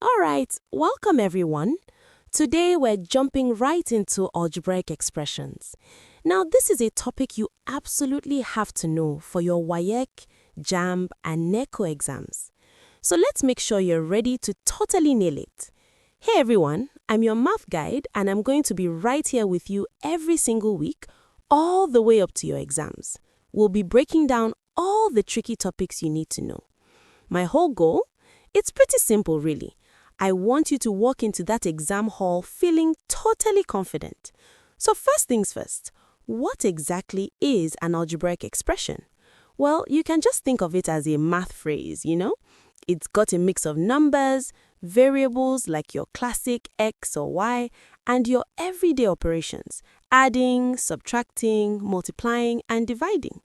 Alright, welcome everyone. Today we're jumping right into algebraic expressions. Now this is a topic you absolutely have to know for your WAEC, JAMB and NECO exams. So let's make sure you're ready to totally nail it. Hey everyone, I'm your math guide and I'm going to be right here with you every single week, all the way up to your exams. We'll be breaking down all the tricky topics you need to know. My whole goal? It's pretty simple really. I want you to walk into that exam hall feeling totally confident. So first things first, what exactly is an algebraic expression? Well, you can just think of it as a math phrase, It's got a mix of numbers, variables like your classic X or Y, and your everyday operations, adding, subtracting, multiplying, and dividing.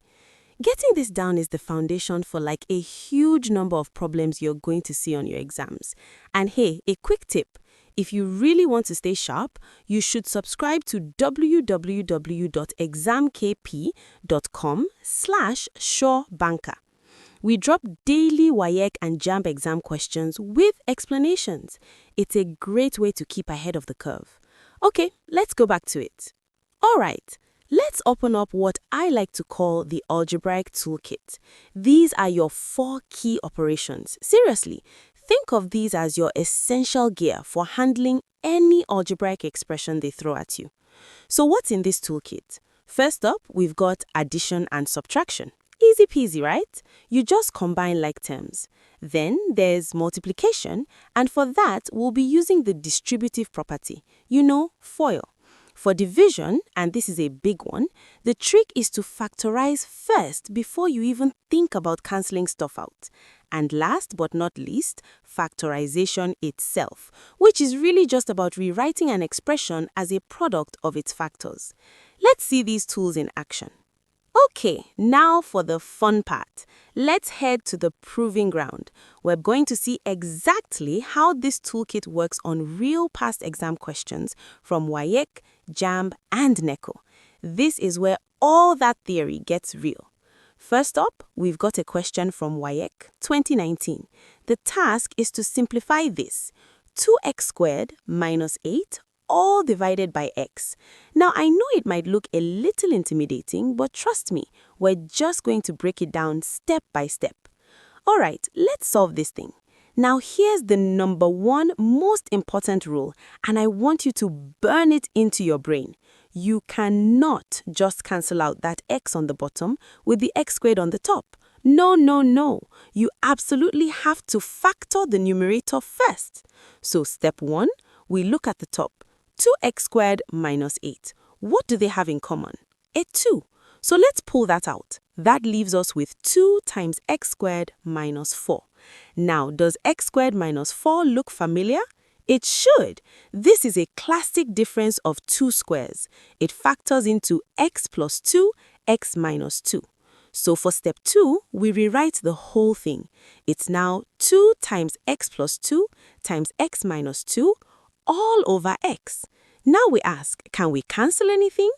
Getting this down is the foundation for like a huge number of problems you're going to see on your exams. And hey, a quick tip. If you really want to stay sharp, you should subscribe to www.examkp.com/surebanker. We drop daily WAEC and JAMB exam questions with explanations. It's a great way to keep ahead of the curve. Okay, let's go back to it. All right. Let's open up what I like to call the algebraic toolkit. These are your 4 key operations. Seriously, think of these as your essential gear for handling any algebraic expression they throw at you. So what's in this toolkit? First up, we've got addition and subtraction. Easy peasy, right? You just combine like terms. Then there's multiplication, and for that, we'll be using the distributive property, FOIL. For division, and this is a big one, the trick is to factorize first before you even think about cancelling stuff out. And last but not least, factorization itself, which is really just about rewriting an expression as a product of its factors. Let's see these tools in action. Okay, now for the fun part. Let's head to the proving ground. We're going to see exactly how this toolkit works on real past exam questions from WAEC, JAMB, and NECO. This is where all that theory gets real. First up, we've got a question from WAEC 2019. The task is to simplify this. 2x squared minus 8 all divided by x. Now, I know it might look a little intimidating, but trust me, we're just going to break it down step by step. All right, let's solve this thing. Now, here's the number 1 most important rule, and I want you to burn it into your brain. You cannot just cancel out that x on the bottom with the x squared on the top. No. You absolutely have to factor the numerator first. So step 1, we look at the top. 2x squared minus 8. What do they have in common? A 2. So let's pull that out. That leaves us with 2 times x squared minus 4. Now, does x squared minus 4 look familiar? It should. This is a classic difference of 2 squares. It factors into x plus 2, x minus 2. So for step 2, we rewrite the whole thing. It's now 2 times x plus 2 times x minus 2 all over x. Now we ask, can we cancel anything?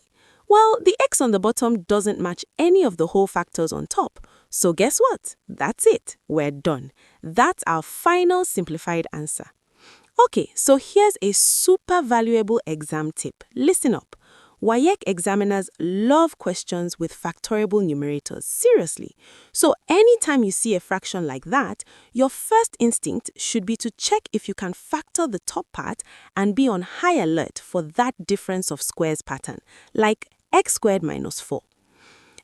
Well, the x on the bottom doesn't match any of the whole factors on top. So guess what? That's it. We're done. That's our final simplified answer. Okay, so here's a super valuable exam tip. Listen up. WAEC examiners love questions with factorable numerators, seriously. So anytime you see a fraction like that, your first instinct should be to check if you can factor the top part and be on high alert for that difference of squares pattern, like x squared minus 4.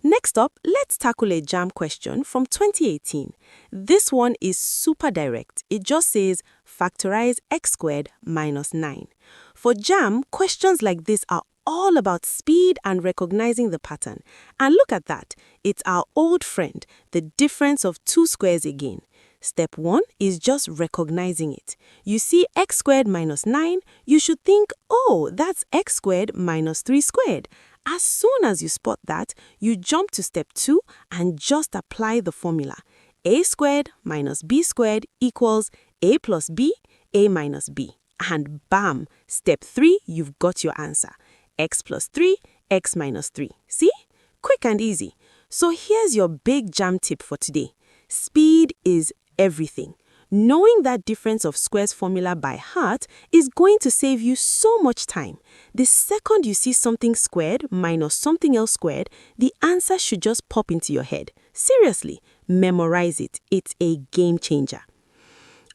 Next up, let's tackle a JAMB question from 2018. This one is super direct. It just says factorize x squared minus 9. For JAMB, questions like this are all about speed and recognizing the pattern. And look at that. It's our old friend, the difference of 2 squares again. Step 1 is just recognizing it. You see x squared minus 9, you should think, oh, that's x squared minus 3 squared. As soon as you spot that, you jump to step 2 and just apply the formula. A squared minus b squared equals a plus b, a minus b. And bam, step 3, you've got your answer. X plus 3, x minus 3. See? Quick and easy. So here's your big JAMB tip for today. Speed is everything. Knowing that difference of squares formula by heart is going to save you so much time. The second you see something squared minus something else squared, the answer should just pop into your head. Seriously, memorize it. It's a game changer.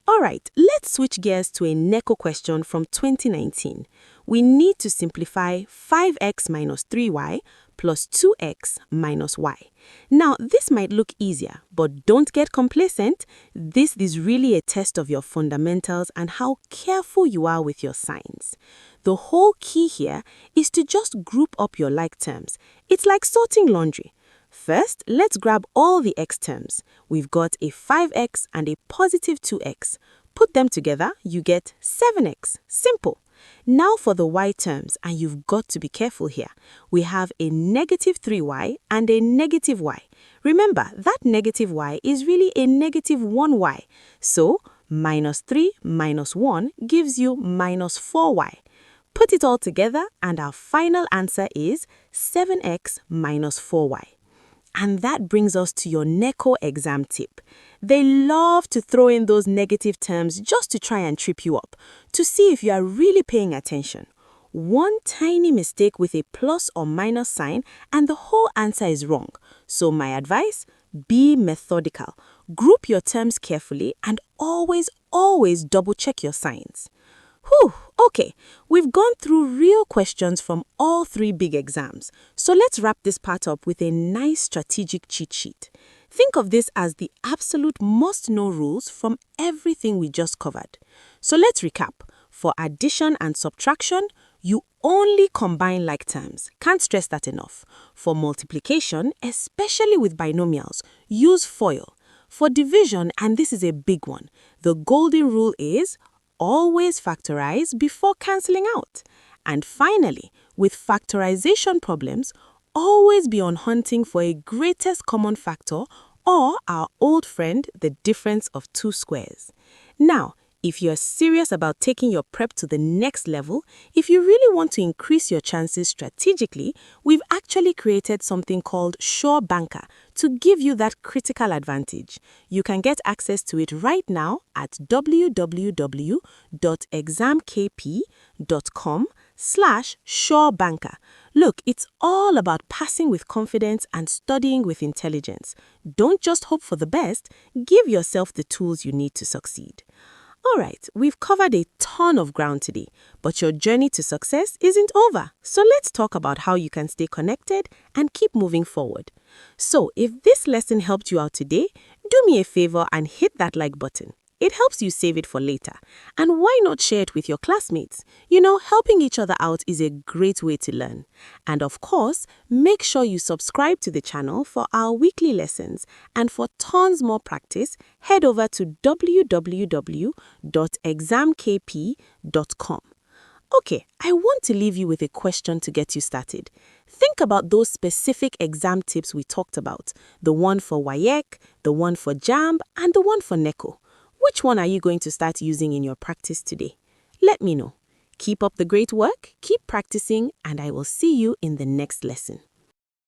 Alright, let's switch gears to a NECO question from 2019. We need to simplify 5x minus 3y plus 2x minus y. Now, this might look easier, but don't get complacent. This is really a test of your fundamentals and how careful you are with your signs. The whole key here is to just group up your like terms. It's like sorting laundry. First, let's grab all the x terms. We've got a 5x and a positive 2x. Put them together, you get 7x. Simple. Now for the y terms, and you've got to be careful here. We have a negative 3y and a negative y. Remember, that negative y is really a negative 1y. So, minus 3 minus 1 gives you minus 4y. Put it all together, and our final answer is 7x minus 4y. And that brings us to your NECO exam tip. They love to throw in those negative terms just to try and trip you up, to see if you are really paying attention. One tiny mistake with a plus or minus sign and the whole answer is wrong. So my advice, be methodical. Group your terms carefully and always double check your signs. Whew, okay, we've gone through real questions from all three big exams. So let's wrap this part up with a nice strategic cheat sheet. Think of this as the absolute must-know rules from everything we just covered. So let's recap. For addition and subtraction, you only combine like terms. Can't stress that enough. For multiplication, especially with binomials, use FOIL. For division, and this is a big one, the golden rule is always factorize before cancelling out. And finally, with factorization problems, always be on hunting for a greatest common factor or our old friend, the difference of two squares. Now, if you're serious about taking your prep to the next level, if you really want to increase your chances strategically, we've actually created something called Sure Banker to give you that critical advantage. You can get access to it right now at www.examkp.com/surebanker. Look, it's all about passing with confidence and studying with intelligence. Don't just hope for the best, give yourself the tools you need to succeed. All right, we've covered a ton of ground today, but your journey to success isn't over. So let's talk about how you can stay connected and keep moving forward. So if this lesson helped you out today, do me a favor and hit that like button. It helps you save it for later. And why not share it with your classmates? You know, helping each other out is a great way to learn. And of course, make sure you subscribe to the channel for our weekly lessons. And for tons more practice, head over to www.examkp.com. Okay, I want to leave you with a question to get you started. Think about those specific exam tips we talked about. The one for WAEC, the one for JAMB, and the one for NECO. Which one are you going to start using in your practice today? Let me know. Keep up the great work, keep practicing, and I will see you in the next lesson.